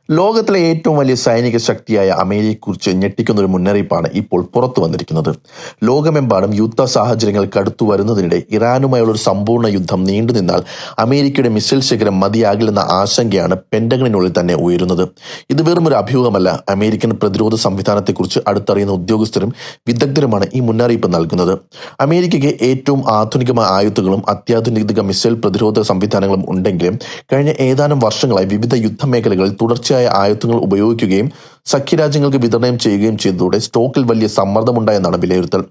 ലോകത്തിലെ ഏറ്റവും വലിയ സൈനിക ശക്തിയായ അമേരിക്കയെക്കുറിച്ച് ഞെട്ടിക്കുന്ന ഒരു മുന്നറിയിപ്പാണ് ഇപ്പോൾ പുറത്തു വന്നിരിക്കുന്നത്. ലോകമെമ്പാടും യുദ്ധ സാഹചര്യങ്ങൾ കടുത്തു വരുന്നതിനിടെ ഇറാനുമായുള്ള ഒരു സമ്പൂർണ്ണ യുദ്ധം നീണ്ടുനിന്നാൽ അമേരിക്കയുടെ മിസൈൽ ശേഖരം മതിയാകില്ലെന്ന ആശങ്കയാണ് പെന്റഗണിനുള്ളിൽ തന്നെ ഉയരുന്നത്. ഇത് വെറും ഒരു അഭ്യൂഹമല്ല. അമേരിക്കൻ പ്രതിരോധ സംവിധാനത്തെക്കുറിച്ച് അടുത്തറിയുന്ന ഉദ്യോഗസ്ഥരും വിദഗ്ധരുമാണ് ഈ മുന്നറിയിപ്പ് നൽകുന്നത്. അമേരിക്കയ്ക്ക് ഏറ്റവും ആധുനികമായ ആയുധങ്ങളും അത്യാധുനിക മിസൈൽ പ്രതിരോധ സംവിധാനങ്ങളും ഉണ്ടെങ്കിലും കഴിഞ്ഞ ഏതാനും വർഷങ്ങളായി വിവിധ യുദ്ധമേഖലകളിൽ തുടർച്ചയായ ആയുധങ്ങൾ ഉപയോഗിക്കുകയും സഖ്യരാജ്യങ്ങൾക്ക് വിതരണം ചെയ്യുകയും ചെയ്തതോടെ സ്റ്റോക്കിൽ വലിയ സമ്മർദ്ദമുണ്ടായെന്നാണ് വിലയിരുത്തൽ.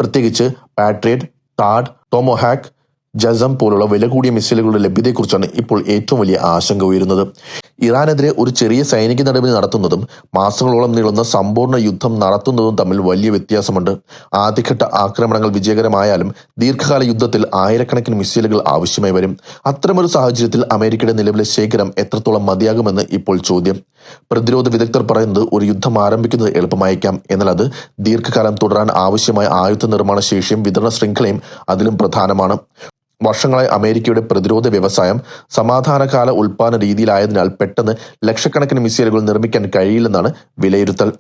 പ്രത്യേകിച്ച് പാട്രിയറ്റ്, താഡ്, ടോമോഹാക്ക്, ജസം പോലുള്ള വില കൂടിയ മിസൈലുകളുടെ ലഭ്യതയെക്കുറിച്ചാണ് ഇപ്പോൾ ഏറ്റവും വലിയ ആശങ്ക ഉയരുന്നത്. ഇറാനെതിരെ ഒരു ചെറിയ സൈനിക നടപടി നടത്തുന്നതും മാസങ്ങളോളം നീളുന്ന സമ്പൂർണ്ണ യുദ്ധം നടത്തുന്നതും തമ്മിൽ വലിയ വ്യത്യാസമുണ്ട്. ആദ്യഘട്ട ആക്രമണങ്ങൾ വിജയകരമായാലും ദീർഘകാല യുദ്ധത്തിൽ ആയിരക്കണക്കിന് മിസൈലുകൾ ആവശ്യമായി വരും. അത്തരമൊരു സാഹചര്യത്തിൽ അമേരിക്കയുടെ നിലവിലെ ശേഖരം എത്രത്തോളം മതിയാകുമെന്ന് ഇപ്പോൾ ചോദ്യം. പ്രതിരോധ വിദഗ്ധർ പറയുന്നത് ഒരു യുദ്ധം ആരംഭിക്കുന്നത് എളുപ്പമായേക്കാം, എന്നാൽ അത് ദീർഘകാലം തുടരാൻ ആവശ്യമായ ആയുധ നിർമ്മാണ ശേഷിയും വിതരണ ശൃംഖലയും അതിലും പ്രധാനമാണ്. വർഷങ്ങളായി അമേരിക്കയുടെ പ്രതിരോധ വ്യവസായം സമാധാനകാല ഉൽപാദന രീതിയിലായതിനാൽ പെട്ടെന്ന് ലക്ഷക്കണക്കിന് മിസൈലുകൾ നിർമ്മിക്കാൻ കഴിയില്ലെന്നാണ് വിലയിരുത്തൽ.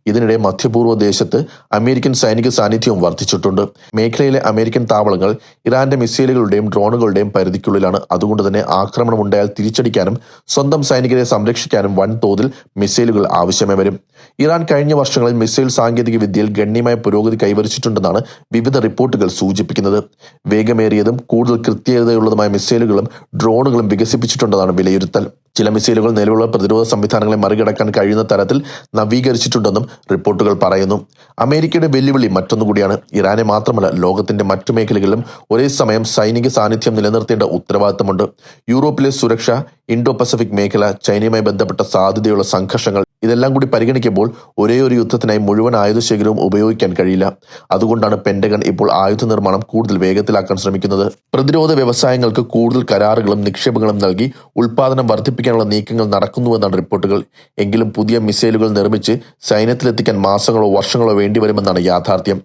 ഇതിനിടെ മധ്യപൂർവ്വ ദേശത്ത് അമേരിക്കൻ സൈനിക സാന്നിധ്യവും വർദ്ധിച്ചിട്ടുണ്ട്. മേഖലയിലെ അമേരിക്കൻ താവളങ്ങൾ ഇറാന്റെ മിസൈലുകളുടെയും ഡ്രോണുകളുടെയും പരിധിക്കുള്ളിലാണ്. അതുകൊണ്ട് തന്നെ ആക്രമണമുണ്ടായാൽ തിരിച്ചടിക്കാനും സ്വന്തം സൈനികരെ സംരക്ഷിക്കാനും വൻതോതിൽ മിസൈലുകൾ ആവശ്യമായി വരും. ഇറാൻ കഴിഞ്ഞ വർഷങ്ങളിൽ മിസൈൽ സാങ്കേതിക വിദ്യയിൽ ഗണ്യമായ പുരോഗതി കൈവരിച്ചിട്ടുണ്ടെന്നാണ് വിവിധ റിപ്പോർട്ടുകൾ സൂചിപ്പിക്കുന്നത്. വേഗമേറിയതും കൂടുതൽ കൃത്യതയുള്ളതുമായ മിസൈലുകളും ഡ്രോണുകളും വികസിപ്പിച്ചിട്ടുണ്ടെന്നാണ് വിലയിരുത്തൽ. ചില മിസൈലുകൾ നിലവിലുള്ള പ്രതിരോധ സംവിധാനങ്ങളെ മറികടക്കാൻ കഴിയുന്ന തരത്തിൽ നവീകരിച്ചിട്ടുണ്ടെന്നും റിപ്പോർട്ടുകൾ പറയുന്നു. അമേരിക്കയുടെ വെല്ലുവിളി മറ്റൊന്നുകൂടിയാണ്. ഇറാനെ മാത്രമല്ല, ലോകത്തിന്റെ മറ്റു മേഖലകളിലും ഒരേ സമയം സൈനിക സാന്നിധ്യം നിലനിർത്തേണ്ട ഉത്തരവാദിത്തമുണ്ട്. യൂറോപ്പിലെ സുരക്ഷ, ഇൻഡോ പസഫിക് മേഖല, ചൈനയുമായി ബന്ധപ്പെട്ട സാധ്യതയുള്ള സംഘർഷങ്ങൾ, ഇതെല്ലാം കൂടി പരിഗണിക്കുമ്പോൾ ഒരേ ഒരു യുദ്ധത്തിനായി മുഴുവൻ ആയുധശേഖരവും ഉപയോഗിക്കാൻ കഴിയില്ല. അതുകൊണ്ടാണ് പെന്റഗൺ ഇപ്പോൾ ആയുധ നിർമ്മാണം കൂടുതൽ വേഗത്തിലാക്കാൻ ശ്രമിക്കുന്നത്. പ്രതിരോധ വ്യവസായങ്ങൾക്ക് കൂടുതൽ കരാറുകളും നിക്ഷേപങ്ങളും നൽകി ഉൽപാദനം വർദ്ധിപ്പിക്കാനുള്ള നീക്കങ്ങൾ നടക്കുന്നുവെന്നാണ് റിപ്പോർട്ടുകൾ. എങ്കിലും പുതിയ മിസൈലുകൾ നിർമ്മിച്ച് സൈന്യത്തിലെത്തിക്കാൻ മാസങ്ങളോ വർഷങ്ങളോ വേണ്ടിവരുമെന്നാണ് യാഥാർത്ഥ്യം.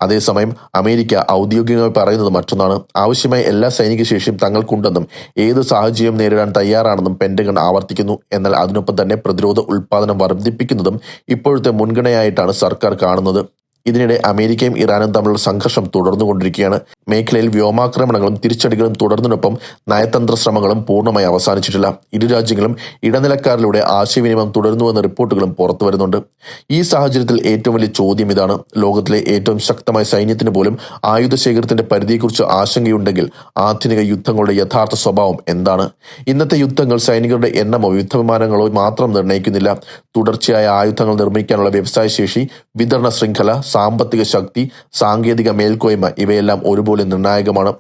അതേസമയം അമേരിക്ക ഔദ്യോഗികമായി പറയുന്നത് മറ്റൊന്നാണ്. ആവശ്യമായ എല്ലാ സൈനിക ശേഷിയും തങ്ങൾക്കുണ്ടെന്നും ഏത് സാഹചര്യം നേരിടാൻ തയ്യാറാണെന്നും പെന്റഗൺ ആവർത്തിക്കുന്നു. എന്നാൽ അതിനൊപ്പം തന്നെ പ്രതിരോധ ഉൽപാദനം വർദ്ധിപ്പിക്കുന്നതും ഇപ്പോഴത്തെ മുൻഗണനയായിട്ടാണ് സർക്കാർ കാണുന്നത്. ഇതിനിടെ അമേരിക്കയും ഇറാനും തമ്മിലുള്ള സംഘർഷം തുടർന്നുകൊണ്ടിരിക്കുകയാണ്. മേഖലയിൽ വ്യോമാക്രമണങ്ങളും തിരിച്ചടികളും തുടർന്നതിനൊപ്പം നയതന്ത്ര ശ്രമങ്ങളും പൂർണ്ണമായി അവസാനിച്ചിട്ടില്ല. ഇരു രാജ്യങ്ങളും ഇടനിലക്കാരിലൂടെ ആശയവിനിമയം തുടരുന്നുവെന്ന റിപ്പോർട്ടുകളും പുറത്തു വരുന്നുണ്ട്. ഈ സാഹചര്യത്തിൽ ഏറ്റവും വലിയ ചോദ്യം ഇതാണ്: ലോകത്തിലെ ഏറ്റവും ശക്തമായ സൈന്യത്തിന് പോലും ആയുധ ശേഖരത്തിന്റെ പരിധിയെക്കുറിച്ച് ആശങ്കയുണ്ടെങ്കിൽ ആധുനിക യുദ്ധങ്ങളുടെ യഥാർത്ഥ സ്വഭാവം എന്താണ്? ഇന്നത്തെ യുദ്ധങ്ങൾ സൈനികരുടെ എണ്ണമോ യുദ്ധവിമാനങ്ങളോ മാത്രം നിർണ്ണയിക്കുന്നില്ല. തുടർച്ചയായ ആയുധങ്ങൾ നിർമ്മിക്കാനുള്ള വ്യവസായ ശേഷി, വിതരണ ശൃംഖല, സാമ്പത്തിക ശക്തി, സാങ്കേതിക മേൽക്കോയ്മ ഇവയെല്ലാം ഒരുപോലെ നിർണായകമാണ്.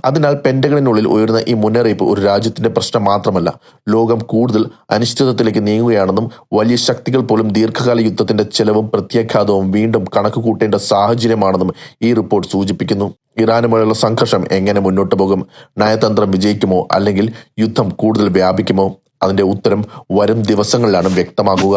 അതിനാൽ പെന്റഗണിനുള്ളിൽ ഉയർന്ന ഈ മുന്നറിയിപ്പ് ഒരു രാജ്യത്തിന്റെ പ്രശ്നം മാത്രമല്ല, ലോകം കൂടുതൽ അനിശ്ചിതത്വത്തിലേക്ക് നീങ്ങുകയാണെന്നും വലിയ ശക്തികൾ പോലും ദീർഘകാല യുദ്ധത്തിന്റെ ചെലവും പ്രത്യാഘാതവും വീണ്ടും കണക്ക് കൂട്ടേണ്ട സാഹചര്യമാണെന്നും ഈ റിപ്പോർട്ട് സൂചിപ്പിക്കുന്നു. ഇറാനുമായുള്ള സംഘർഷം എങ്ങനെ മുന്നോട്ട് പോകും? നയതന്ത്രം വിജയിക്കുമോ അല്ലെങ്കിൽ യുദ്ധം കൂടുതൽ വ്യാപിക്കുമോ? അതിന്റെ ഉത്തരം വരും ദിവസങ്ങളിലാണ് വ്യക്തമാകുക.